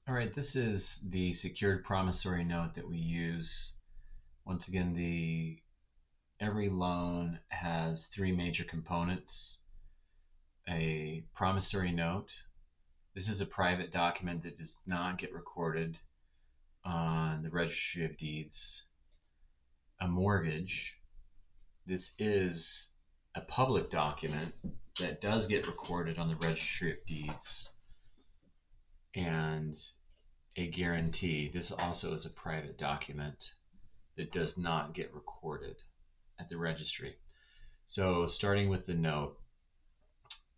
All right, this is the secured promissory note that we use. Once again, the every loan has three major components. A promissory note. This is a private document that does not get recorded on the Registry of Deeds. A mortgage. This is a public document that does get recorded on the Registry of Deeds. And a guarantee. This also is a private document that does not get recorded at the registry. So starting with the note,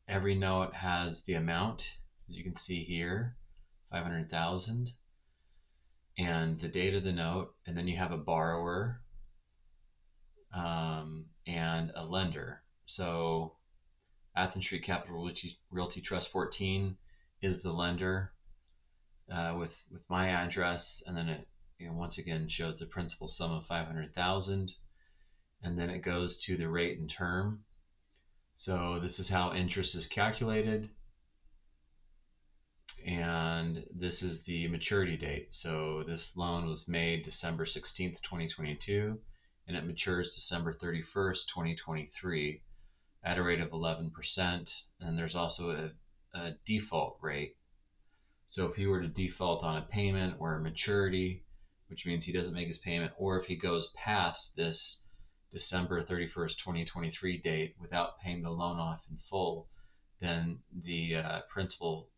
every note has the amount, as you can see here, 500,000, and the date of the note, and then you have a borrower and a lender. So Athens Street Capital Realty Trust 14 is the lender with my address, and then it once again shows the principal sum of 500,000, and then it goes to the rate and term. So this is how interest is calculated, and this is the maturity date. So this loan was made December 16th, 2022, and it matures December 31st, 2023 at a rate of 11%. And there's also a default rate. So if he were to default on a payment or a maturity, which means he doesn't make his payment, or if he goes past this December 31st, 2023 date without paying the loan off in full, then the principal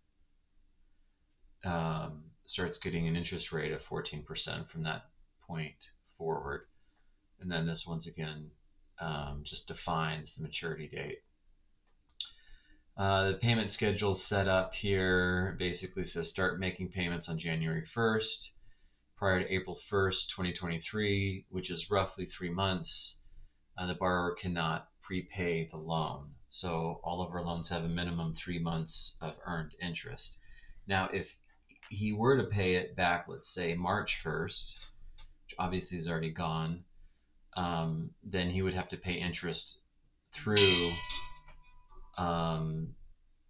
starts getting an interest rate of 14% from that point forward. And then this once again just defines the maturity date. The payment schedule set up here basically says start making payments on January 1st prior to April 1st, 2023, which is roughly 3 months. The borrower cannot prepay the loan. So all of our loans have a minimum 3 months of earned interest. Now, if he were to pay it back, let's say March 1st, which obviously is already gone, then he would have to pay interest through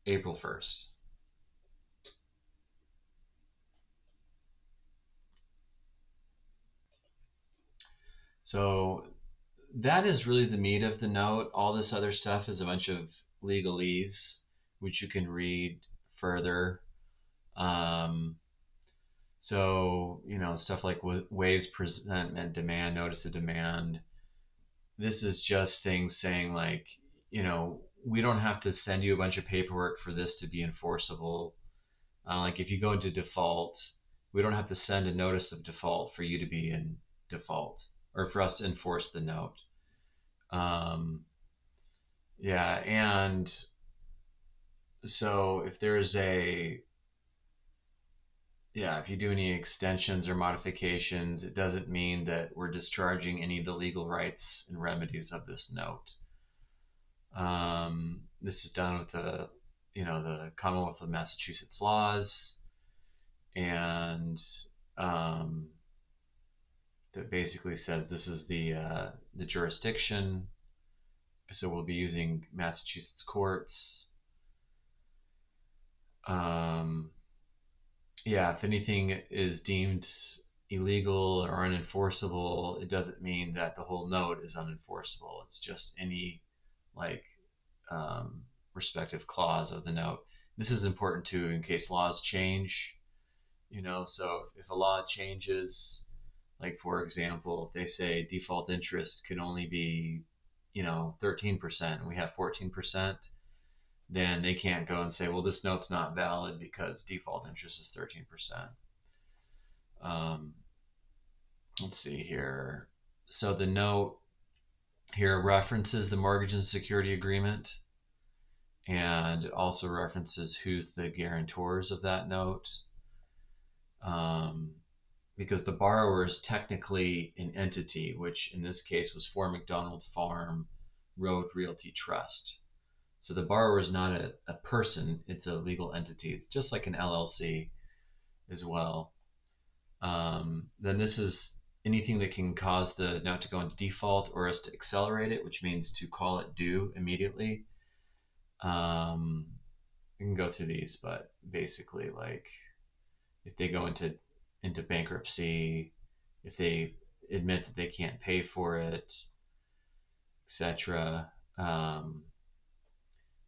April 1st. So that is really the meat of the note. All this other stuff is a bunch of legalese, which you can read further. So, stuff like waives presentment demand, notice of demand. This is just things saying like, we don't have to send you a bunch of paperwork for this to be enforceable. Like if you go into default, we don't have to send a notice of default for you to be in default or for us to enforce the note. Yeah, and so if you do any extensions or modifications, it doesn't mean that we're discharging any of the legal rights and remedies of this note. This is done with the Commonwealth of Massachusetts laws, and that basically says this is the jurisdiction. So we'll be using Massachusetts courts. If anything is deemed illegal or unenforceable, it doesn't mean that the whole note is unenforceable. It's just any like respective clause of the note. This is important too in case laws change. So if a law changes, like for example, if they say default interest can only be 13% and we have 14%, then they can't go and say, well, this note's not valid because default interest is 13%. Let's see here. So the note here references the mortgage and security agreement, and it also references who's the guarantors of that note. Because the borrower is technically an entity, which in this case was 4 McDonald Farm Road Realty Trust. So the borrower is not a person, it's a legal entity. It's just like an LLC as well. Then this is anything that can cause the note to go into default or us to accelerate it, which means to call it due immediately. We can go through these, but basically like if they go into bankruptcy, if they admit that they can't pay for it, etc.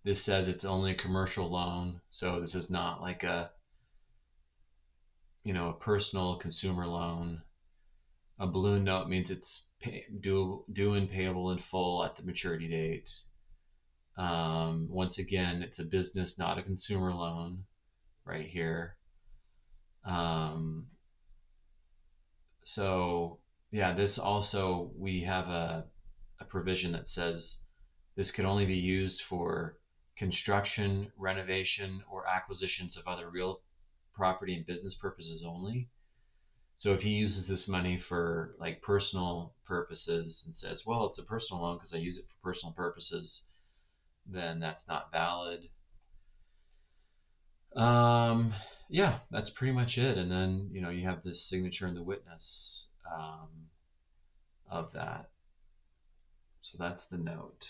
This says it's only a commercial loan, so this is not like a personal consumer loan. A balloon note means it's due and payable in full at the maturity date. Once again, it's a business, not a consumer loan, right here. Um, so yeah, this also we have a provision that says this can only be used for construction, renovation, or acquisitions of other real property and business purposes only. So if he uses this money for like personal purposes and says, well, it's a personal loan because I use it for personal purposes, then that's not valid. Um, yeah, that's pretty much it. And then, you have this signature and the witness of that. So that's the note.